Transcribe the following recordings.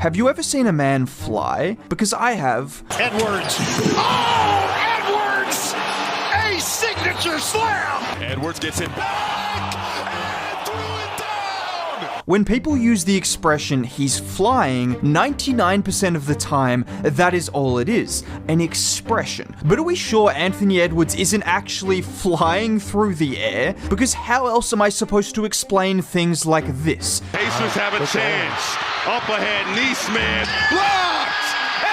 have you ever seen a man fly? Because I have. Edwards. Oh, Edwards! A signature slam! Edwards gets it back and threw it down! When people use the expression, he's flying, 99% of the time, that is all it is, an expression. But are we sure Anthony Edwards isn't actually flying through the air? Because how else am I supposed to explain things like this? Pacers have a chance. Up ahead, Neesmith. Blocked!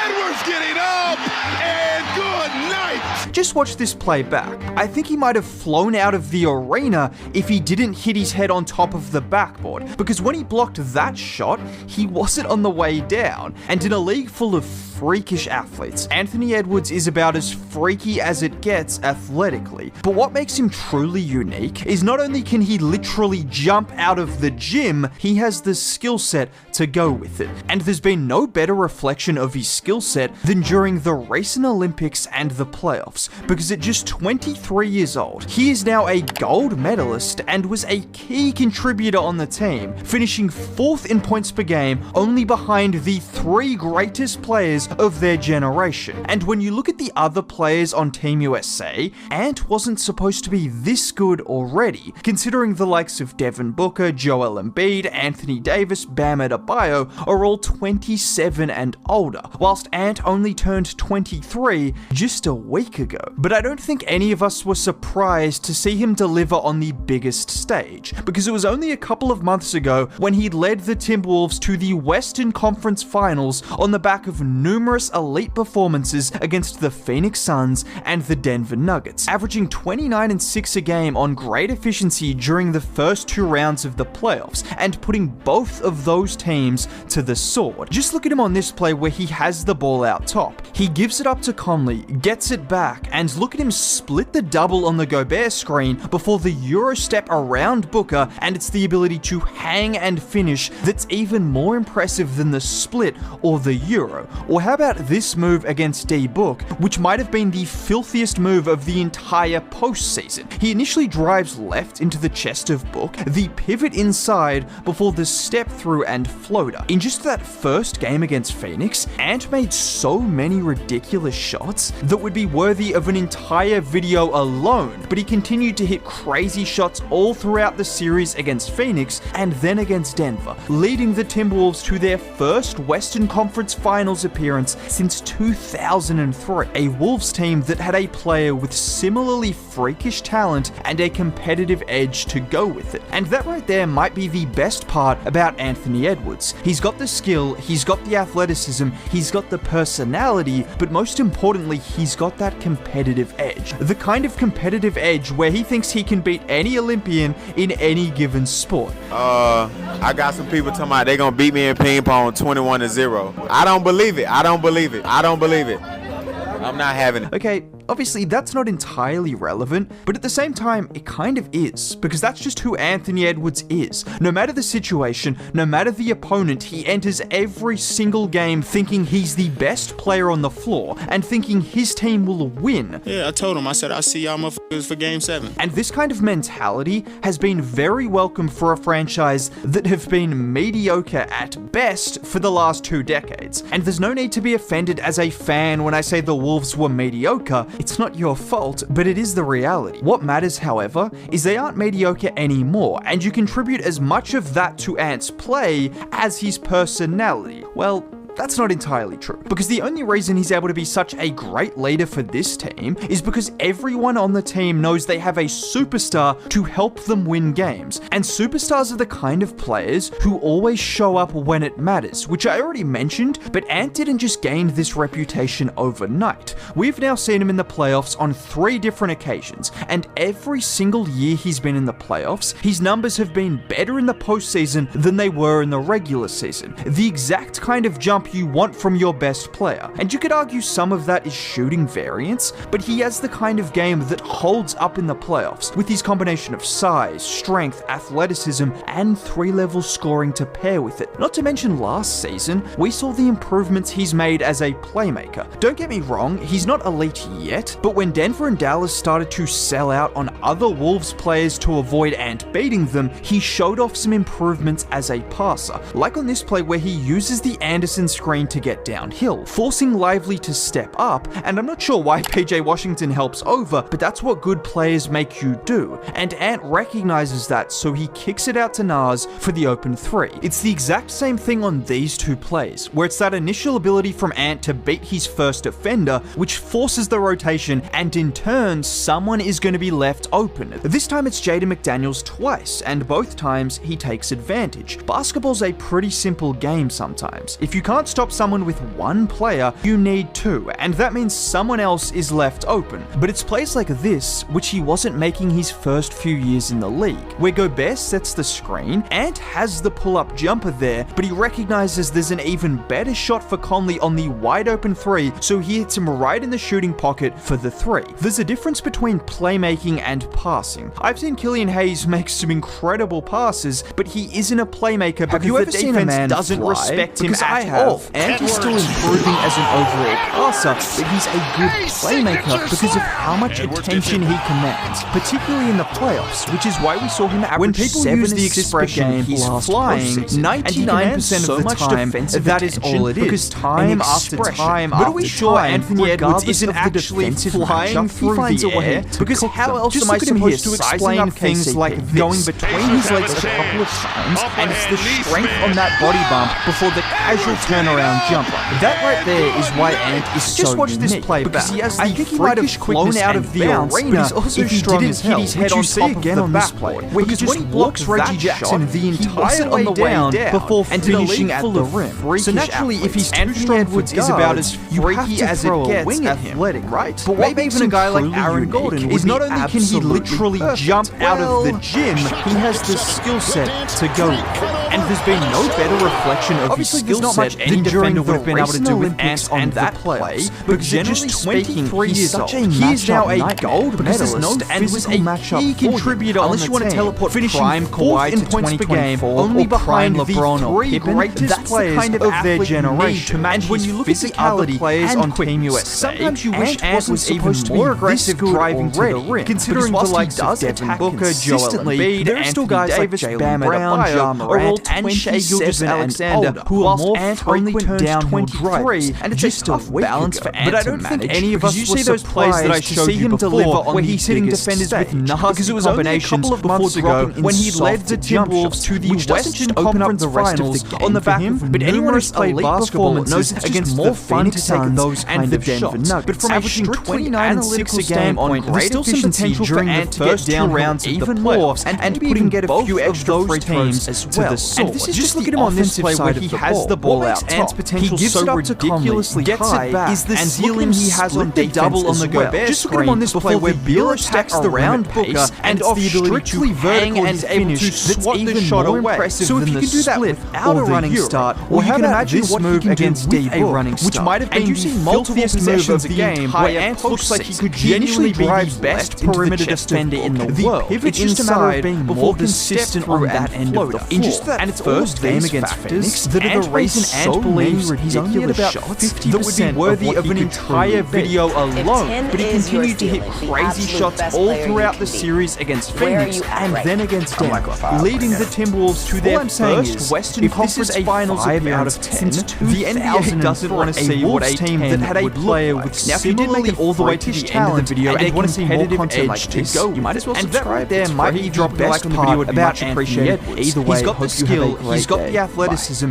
Edwards getting up! And good night! Just watch this play back. I think he might have flown out of the arena if he didn't hit his head on top of the backboard, because when he blocked that shot, he wasn't on the way down. And in a league full of freakish athletes, Anthony Edwards is about as freaky as it gets athletically. But what makes him truly unique is not only can he literally jump out of the gym, he has the skill set to go with it. And there's been no better reflection of his skill set than during the recent Olympics and the playoffs, because at just 23 years old, he is now a gold medalist and was a key contributor on the team, finishing 4th in points per game, only behind the 3 greatest players of their generation. And when you look at the other players on Team USA, Ant wasn't supposed to be this good already, considering the likes of Devin Booker, Joel Embiid, Anthony Davis, Bam Adebayo are all 27 and older, whilst Ant only turned 23 just a week ago. But I don't think any of us were surprised to see him deliver on the biggest stage, because it was only a couple of months ago when he led the Timberwolves to the Western Conference Finals on the back of numerous elite performances against the Phoenix Suns and the Denver Nuggets, averaging 29 and 6 a game on great efficiency during the first 2 rounds of the playoffs, and putting both of those teams to the sword. Just look at him on this play where he has the ball out top. He gives it up to Conley, gets it back, and look at him split the double on the Gobert screen before the Euro step around Booker, and it's the ability to hang and finish that's even more impressive than the split or the Euro. Or how about this move against D-Book, which might have been the filthiest move of the entire postseason. He initially drives left into the chest of Book, the pivot inside before the step through and floater. In just that first game against Phoenix, Ant made so many ridiculous shots that would be worthy of an entire video alone, but he continued to hit crazy shots all throughout the series against Phoenix and then against Denver, leading the Timberwolves to their first Western Conference Finals appearance since 2003, a Wolves team that had a player with similarly freakish talent and a competitive edge to go with it. And that right there might be the best part about Anthony Edwards. He's got the skill, he's got the athleticism, he's got the personality, but most importantly, he's got that competitive edge. The kind of competitive edge where he thinks he can beat any Olympian in any given sport. I got some people talking about they gonna beat me in ping pong 21-0. I don't believe it. I don't believe it. I'm not having it. Okay, obviously that's not entirely relevant, but at the same time, it kind of is, because that's just who Anthony Edwards is. No matter the situation, no matter the opponent, he enters every single game thinking he's the best player on the floor and thinking his team will win. Yeah, I told him, I said, I'll see y'all motherfuckers for Game 7. And this kind of mentality has been very welcome for a franchise that have been mediocre at best for the last 2 decades. And there's no need to be offended as a fan when I say the Wolves were mediocre. It's not your fault, but it is the reality. What matters, however, is they aren't mediocre anymore, and you contribute as much of that to Ant's play as his personality. Well, that's not entirely true, because the only reason he's able to be such a great leader for this team is because everyone on the team knows they have a superstar to help them win games, and superstars are the kind of players who always show up when it matters, which I already mentioned, but Ant didn't just gain this reputation overnight. We've now seen him in the playoffs on 3 different occasions, and every single year he's been in the playoffs, his numbers have been better in the postseason than they were in the regular season. The exact kind of jump jump you want from your best player. And you could argue some of that is shooting variance, but he has the kind of game that holds up in the playoffs, with his combination of size, strength, athleticism, and 3-level scoring to pair with it. Not to mention last season, we saw the improvements he's made as a playmaker. Don't get me wrong, he's not elite yet, but when Denver and Dallas started to sell out on other Wolves players to avoid Ant beating them, he showed off some improvements as a passer, like on this play where he uses the Anderson screen to get downhill, forcing Lively to step up, and I'm not sure why PJ Washington helps over, but that's what good players make you do, and Ant recognizes that, so he kicks it out to Nas for the open 3. It's the exact same thing on these two plays, where it's that initial ability from Ant to beat his first defender, which forces the rotation, and in turn, someone is going to be left open. This time it's Jaden McDaniels twice, and both times he takes advantage. Basketball's a pretty simple game sometimes. If you can't stop someone with one player, you need two, and that means someone else is left open. But it's plays like this, which he wasn't making his first few years in the league, where Gobert sets the screen, Ant has the pull-up jumper there, but he recognizes there's an even better shot for Conley on the wide open 3, so he hits him right in the shooting pocket for the 3. There's a difference between playmaking and passing. I've seen Killian Hayes make some incredible passes, but he isn't a playmaker because the defense doesn't respect him at all. Ant is still improving as an overall passer, but he's a good playmaker because of how much attention he commands, particularly in the playoffs, which is why we saw him average when people use the expression he's flying 99% of the time, that is all it is, because time after time but are we sure Anthony Edwards isn't actually flying through the air? Because how else am I supposed to explain things like going between his legs a couple of times, and it's the strength on that body bump before the casual turnaround jumper. That right there is why Ant is so Just watch this play because back. he has the I think he might have flown out of the arena, but he's also strong as hell, his head on top of the backboard, where he just blocks Reggie Jackson the entire way down before finishing at the rim. So naturally, if he's Anthony Edwards is about as freaky as it gets athletic, right? But what makes even a guy like Aaron Gordon is not only can he literally jump out of the gym, he has the skill set to go with it. And there's been no better reflection of his skill set than during the would have been able to do with Ant on that play, but generally speaking, he's such a he is now a gold medalist and was a key contributor unless you want to teleport finishing Kawhi to points per game, only behind LeBron or Pippen. That's the kind of their generation. And when you look at the other players on Team USA, sometimes you wish Ant was even more aggressive driving to the rim, considering the likes of Devin Booker, Joel Embiid, there are still guys like Jaylen Brown, Ja Morant, and Shai Gilgeous-Alexander who are more frequent downhill drivers, and it's a tough balance for Ant. But I don't think any of us were surprised those plays that I showed you before where he's hitting defenders with nothing, because it was only a couple of months ago when he led the Timberwolves to the Western Conference Finals on the back of but anyone who's played basketball knows it's against more fun to take those and the Denver Nuggets. But from averaging 29 and 6 a game on great still some potential for Ant to get down rounds of the playoffs and putting get a few extra free teams as well. And this is just look at him on this play where he has the ball out top. He gives it up to ridiculously high, is the ceiling he has on the double on the Gobert. Just look at him on this play where Beal stacks around Booker and it's the ability to vertical and able to swat the shot away. So if you can do that without a running start, or you can imagine what he can do with a running start, which might have been the filthiest move of the game, where Ant looks like he could genuinely be the best perimeter defender in the world. It's just a matter of being more consistent on that end of the floor. And it's first game against Phoenix that are the reason Ant believes he's only at about 50% that would be worthy of an entire video alone, but he continued to hit crazy shots all throughout the series against Phoenix and then against Denver, leading the Timberwolves to their first Western Conference Finals appearance since 2000. The NBA doesn't want to see what a team that had a player with now if you did make it all the way to the end of the video and you want to see more content like this, you might as well subscribe. And that right there might be dropping a like on the video, would be much appreciated. Either way, he's got the skill, he's got the athleticism,